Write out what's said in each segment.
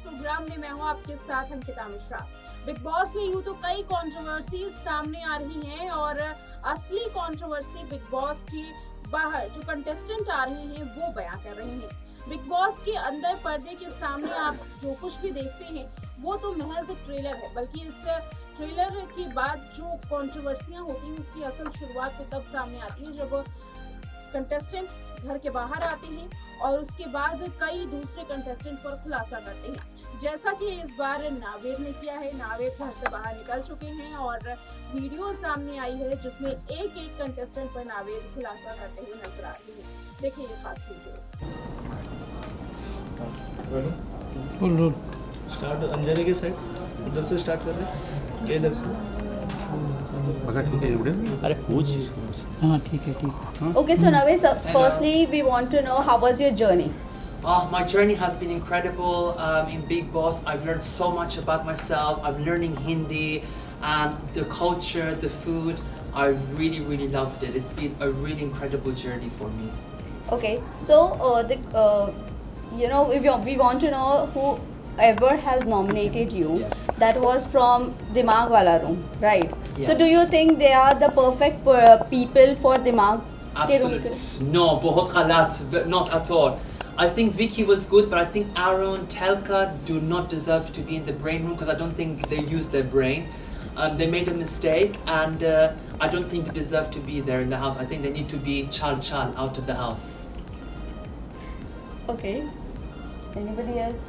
Programme में मैं हूं आपके साथ अंकिता मिश्रा। बिग बॉस में यूं तो कई कंट्रोवर्सी सामने आ रही हैं और असली कंट्रोवर्सी बिग बॉस की बाहर जो कंटेस्टेंट आ रहे हैं वो बयां कर रहे हैं। बिग बॉस के अंदर पर्दे के सामने आप जो कुछ भी देखते हैं वो तो महज एक ट्रेलर है, बल्कि इस ट्रेलर के बाद जो कंट्रोवर्सियां होती हैं उसकी असल शुरुआत तो तब सामने आती है जब कंटेस्टेंट घर के बाहर आते हैं और उसके बाद कई दूसरे कंटेस्टेंट पर खुलासा करते हैं, जैसा कि इस बार नाविद ने किया है। नाविद घर से बाहर निकल चुके हैं और वीडियो सामने आई है जिसमें एक एक कंटेस्टेंट पर नाविद खुलासा करते हुए नजर आ रहे हैं। देखिए ये खास वीडियो। स्टार्ट अंजनी के साइड उधर से स्टार्ट कर रहे हैं, ये इधर से अरे पूछ हाँ ठीक है Okay, so Navid, firstly we want to know how was your journey? My journey has been incredible. In Bigg Boss, I've learned so much about myself. I'm learning Hindi and the culture, the food. I really loved it. It's been a really incredible journey for me. Okay, so we want to know whoever has nominated you. Yes. That was from Dimag Wala Room, right? Yes. So do you think they are the perfect people for Dimag? Absolutely. No, बहुत गलत, not at all. I think Vicky was good, but I think Aaron, Telka do not deserve to be in the brain room because I don't think they used their brain. They made a mistake and I don't think they deserve to be there in the house. I think they need to be chal out of the house. Okay. Anybody else?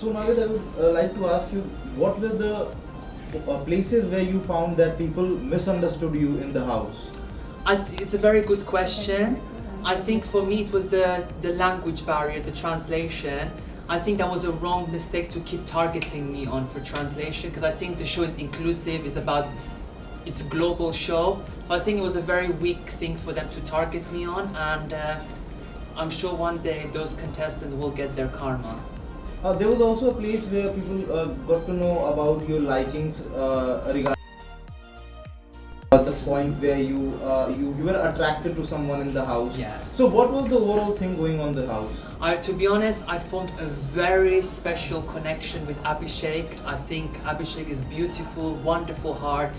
So Navid, I would like to ask you, what were the places where you found that people misunderstood you in the house? It's a very good question. I think for me it was the language barrier, the translation. I think that was a wrong mistake to keep targeting me on for translation because I think the show is inclusive, it's a global show. So I think it was a very weak thing for them to target me on, and I'm sure one day those contestants will get their karma. There was also a place where people got to know about your likings regarding the point where you were attracted to someone in the house. Yes. So what was the overall thing going on in the house? To be honest, I formed a very special connection with Abhishek. I think Abhishek is beautiful, wonderful heart,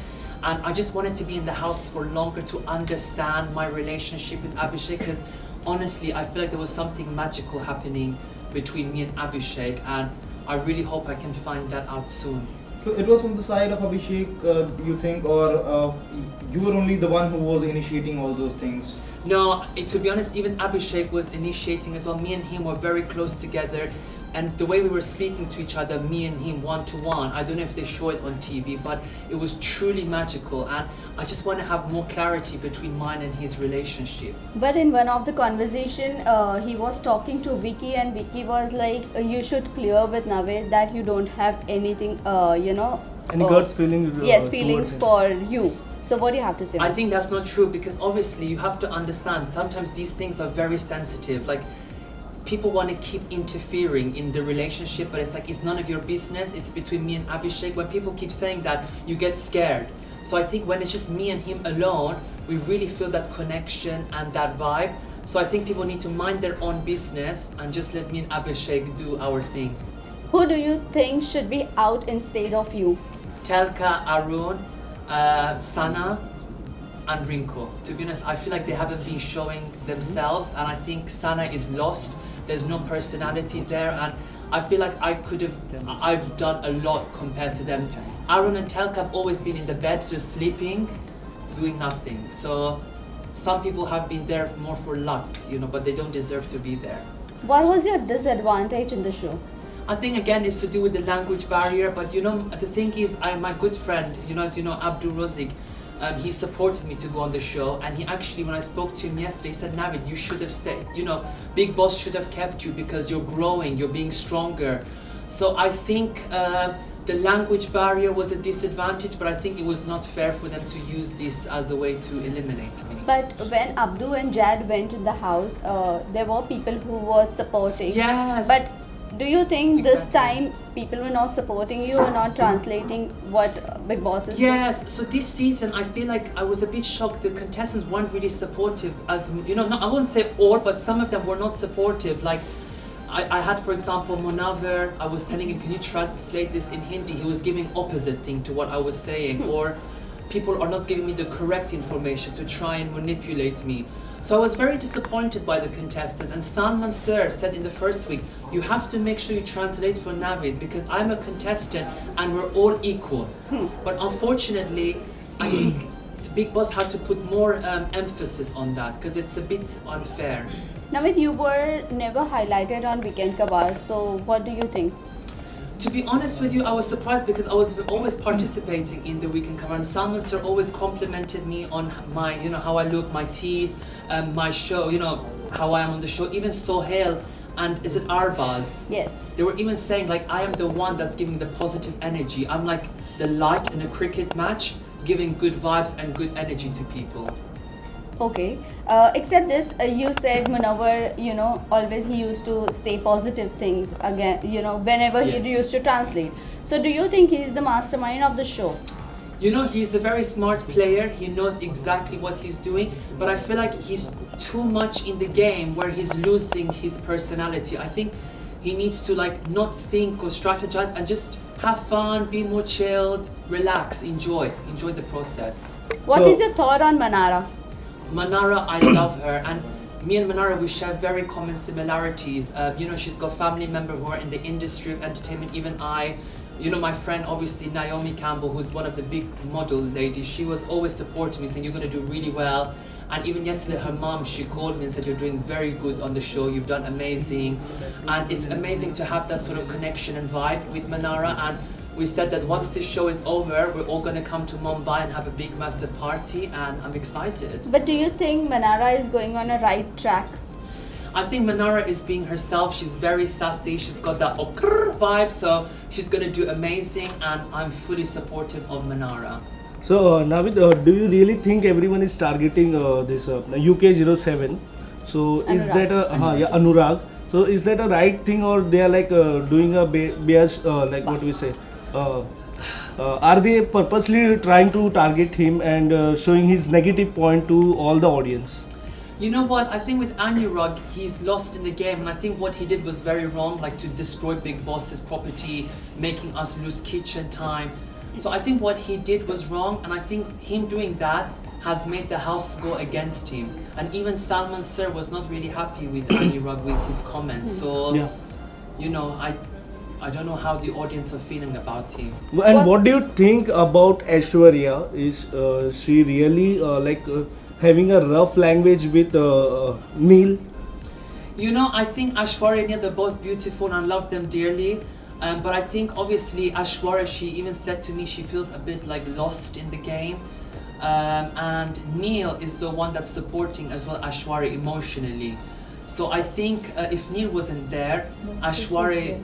and I just wanted to be in the house for longer to understand my relationship with Abhishek because honestly, I feel like there was something magical happening between me and Abhishek, and I really hope I can find that out soon. So it was from the side of Abhishek, you think, or you were only the one who was initiating all those things? No, to be honest, even Abhishek was initiating as well. Me and him were very close together, and the way we were speaking to each other, me and him one-to-one, I don't know if they show it on TV, but it was truly magical, and I just want to have more clarity between mine and his relationship. But in one of the conversation, he was talking to Vicky, and Vicky was like, you should clear with Navid that you don't have anything, any girl's feeling? Yes, feelings for you. So what do you have to say? I think that's not true because obviously you have to understand sometimes these things are very sensitive. Like people want to keep interfering in the relationship, but it's like it's none of your business. It's between me and Abhishek. When people keep saying that, you get scared. So I think when it's just me and him alone, we really feel that connection and that vibe. So I think people need to mind their own business and just let me and Abhishek do our thing. Who do you think should be out instead of you? Telka, Arun, Sana and Rinko. To be honest, I feel like they haven't been showing themselves, and I think Sana is lost. There's no personality there, and I feel like I've done a lot compared to them. Arun and Telka have always been in the bed, just sleeping, doing nothing. So some people have been there more for luck, but they don't deserve to be there. What was your disadvantage in the show? I think again it's to do with the language barrier, but the thing is, my good friend, as you know, Abdul Razik, he supported me to go on the show, and he actually, when I spoke to him yesterday, he said, Navid, you should have stayed. Bigg Boss should have kept you because you're growing, you're being stronger. So I think the language barrier was a disadvantage, but I think it was not fair for them to use this as a way to eliminate me. But when Abdu and Jad went in the house, there were people who were supporting. Yes. But do you think this time people were not supporting you or not translating what Bigg Boss is? Yes, so this season I feel like I was a bit shocked. The contestants weren't really supportive, as I won't say all, but some of them were not supportive. Like I had, for example, Munaver, I was telling him, can you translate this in Hindi? He was giving opposite thing to what I was saying. Or people are not giving me the correct information to try and manipulate me. So I was very disappointed by the contestants. And Salman Sir said in the first week, you have to make sure you translate for Navid because I'm a contestant and we're all equal. But unfortunately, I think Bigg Boss had to put more emphasis on that because it's a bit unfair. Navid, you were never highlighted on Weekend Kabar, so what do you think? To be honest with you, I was surprised because I was always participating in the Weekend Cover, and Salman Sir always complimented me on my, how I look, my teeth, my show, how I am on the show. Even Sohail and is it Arbaz? Yes. They were even saying like I am the one that's giving the positive energy. I'm like the light in a cricket match, giving good vibes and good energy to people. Okay. Except this, you said Munawar, always he used to say positive things again, whenever Yes. he used to translate. So do you think he's the mastermind of the show? He's a very smart player. He knows exactly what he's doing, but I feel like he's too much in the game where he's losing his personality. I think he needs to not think or strategize and just have fun, be more chilled, relax, enjoy the process. What is your thought on Manara? Manara, I love her, and me and Manara, we share very common similarities. She's got family members who are in the industry of entertainment. Even I, my friend, obviously Naomi Campbell, who's one of the big model ladies, she was always supporting me, saying you're going to do really well. And even yesterday, her mom, she called me and said you're doing very good on the show. You've done amazing, and it's amazing to have that sort of connection and vibe with Manara. And we said that once this show is over, we're all going to come to Mumbai and have a big, massive party, and I'm excited. But do you think Manara is going on a right track? I think Manara is being herself. She's very sassy. She's got that okr vibe, so she's going to do amazing, and I'm fully supportive of Manara. So Navid, do you really think everyone is targeting this UK07? So is that Anurag? So is that a right thing, or they are doing a bias, what we say? Are they purposely trying to target him and showing his negative point to all the audience? You know what? I think with Anurag, he's lost in the game, and I think what he did was very wrong, to destroy Bigg Boss's property, making us lose kitchen time. So I think what he did was wrong, and I think him doing that has made the house go against him. And even Salman Sir was not really happy with Anurag with his comments. So, I don't know how the audience are feeling about him. And what do you think about Ashwari? Is she really having a rough language with Neil? I think Ashwari and Neil, they're both beautiful and I love them dearly. But I think obviously Ashwari, she even said to me she feels a bit lost in the game. And Neil is the one that's supporting as well Ashwari emotionally. So I think if Neil wasn't there, Ashwari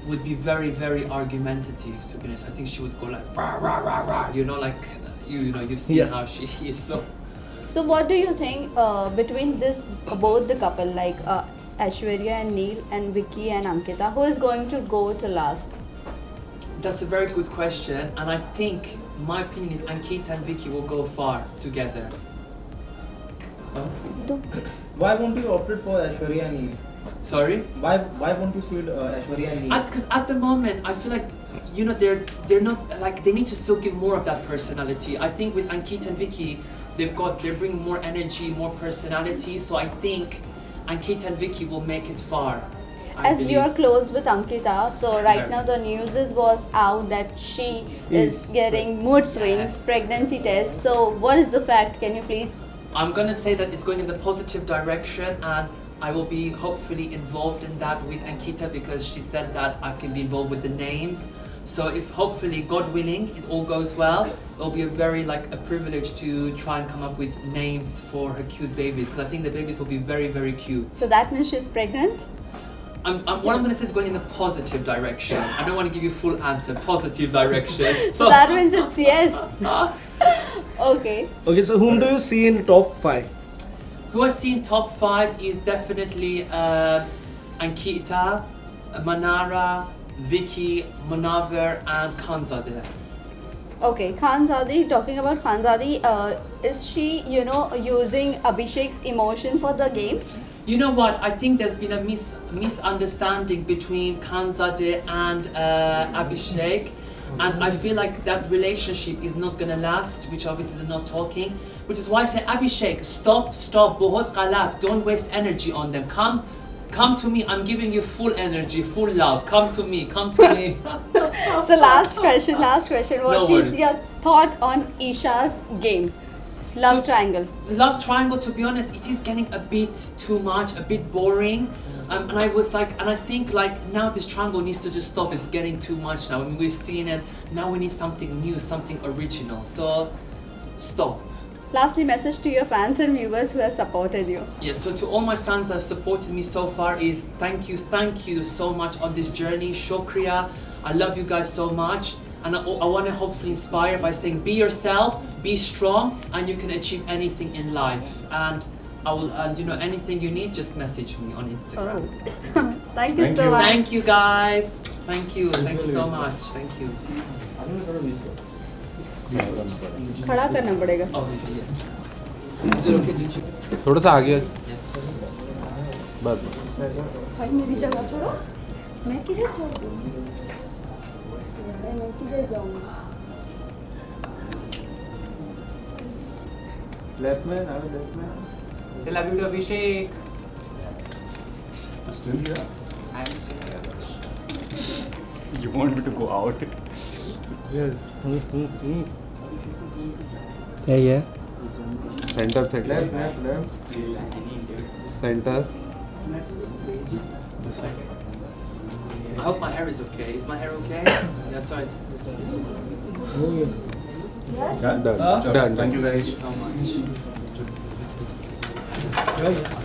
would be very, very argumentative, to be honest. I think she would go rah, rah, rah, rah, you've seen how she is. So what do you think between both the couple, Ashwarya and Neil and Vicky and Ankita, who is going to go to last? That's a very good question, and I think my opinion is Ankita and Vicky will go far together. Why won't you opt for Ashwari and Neil? Sorry? Why won't you suit Ashwari and Neil? Because at the moment, I feel like they're not they need to still give more of that personality. I think with Ankita and Vicky, they're bringing more energy, more personality. So I think Ankita and Vicky will make it far. As you are close with Ankita, so right now the news was out that she is getting mood swings, pregnancy tests. So what is the fact? Can you please? I'm gonna say that it's going in the positive direction, and I will be hopefully involved in that with Ankita because she said that I can be involved with the names. So if hopefully, God willing, it all goes well, it'll be a very a privilege to try and come up with names for her cute babies because I think the babies will be very, very cute. So that means she's pregnant? What I'm going to say is going in the positive direction. I don't want to give you full answer. Positive direction. So that means it's yes. Okay. Okay, so whom do you see in top 5? Who I see in top 5 is definitely Ankita, Manara, Vicky, Munaver and Khanzadeh. Okay, Khanzadi, talking about Khanzadi, is she, using Abhishek's emotion for the game? You know what? I think there's been a misunderstanding between Khanzadeh and Abhishek, and I feel like that relationship is not gonna last, which obviously they're not talking, which is why I say, Abhishek, stop, bahut galat, don't waste energy on them. Come to me, I'm giving you full energy, full love. Come to me. So last question. What is your thought on Isha's game? Love triangle. Love triangle, to be honest, it is getting a bit too much, a bit boring. And I think like now this triangle needs to just stop. It's getting too much now. I mean, we've seen it. Now we need something new, something original. So stop. Lastly, message to your fans and viewers who have supported you. Yes, so to all my fans that have supported me so far is thank you so much on this journey. Shukriya. I love you guys so much. And I want to hopefully inspire by saying be yourself, be strong, and you can achieve anything in life. And anything you need, just message me on Instagram. Oh. Thank you so much. Thank you guys. Thank you so much. Thank you. खड़ा करना पड़ेगा. Okay, yes. Is it okay, did you? थोड़ा सा आगे. Yes. बस. भाई मेरी जगह छोड़ो. मैं किधर जाऊँ? मैं किधर जाऊँगा? Left man, I was left man. Say love you to Abhishek. Still here? I'm still here. You want me to go out? Yes. Yeah. Center. Left. Center. I hope my hair is okay. Is my hair okay? Yeah, sorry. Done. Thank you guys. Thank you so much.